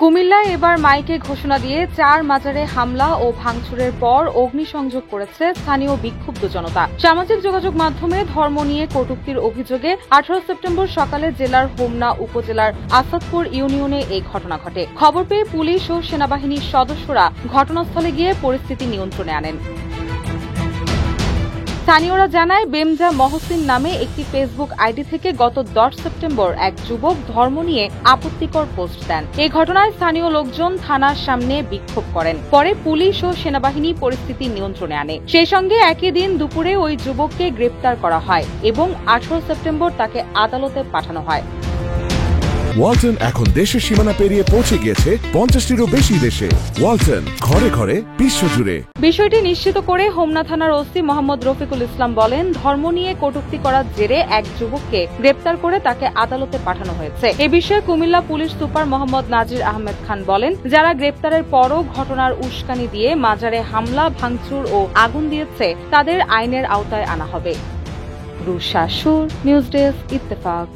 কুমিল্লায় এবার মাইকে ঘোষণা দিয়ে ৪ মাজারে হামলা ও ভাঙচুরের পর অগ্নিসংযোগ করেছে স্থানীয় বিক্ষুব্ধ জনতা। সামাজিক যোগাযোগ মাধ্যমে ধর্ম নিয়ে কটূক্তির অভিযোগে ১৮ সেপ্টেম্বর সকালে জেলার হোমনা উপজেলার আসাদপুর ইউনিয়নে এই ঘটনা ঘটে। খবর পেয়ে পুলিশ ও সেনাবাহিনীর সদস্যরা ঘটনাস্থলে গিয়ে পরিস্থিতি নিয়ন্ত্রণে আনেন। স্থানীয়রা জানায়, বেমজা মহসিন নামে একটি ফেসবুক আইডি থেকে গত ১০ সেপ্টেম্বর এক যুবক ধর্ম নিয়ে আপত্তিকর পোস্ট দেন। এই ঘটনায় স্থানীয় লোকজন থানার সামনে বিক্ষোভ করেন। পরে পুলিশ ও সেনাবাহিনী পরিস্থিতি নিয়ন্ত্রণে আনে। সেই সঙ্গে একই দিন দুপুরে ওই যুবককে গ্রেপ্তার করা হয় এবং ১৮ সেপ্টেম্বর তাকে আদালতে পাঠানো হয়। ওয়ালটন এখন দেশের সীমানা পেরিয়ে পৌঁছে গিয়েছে ৫০টিরও বেশি দেশে। ওয়ালটন, ঘরে ঘরে, বিশ্বজুড়ে। বিষয়টি নিশ্চিত করে হোমনা থানার ওসি মোহাম্মদ রফিকুল ইসলাম বলেন, ধর্ম নিয়ে কটূক্তি করার জেরে এক যুবককে গ্রেপ্তার করে তাকে আদালতে পাঠানো হয়েছে। এ বিষয়ে কুমিল্লা পুলিশ সুপার মোহাম্মদ নাজির আহমেদ খান বলেন, যারা গ্রেপ্তারের পরও ঘটনার উস্কানি দিয়ে মাজারে হামলা, ভাঙচুর ও আগুন দিয়েছে তাদের আইনের আওতায় আনা হবে। রুশা সুর, নিউজ ডেস্ক, ইত্তেফাক।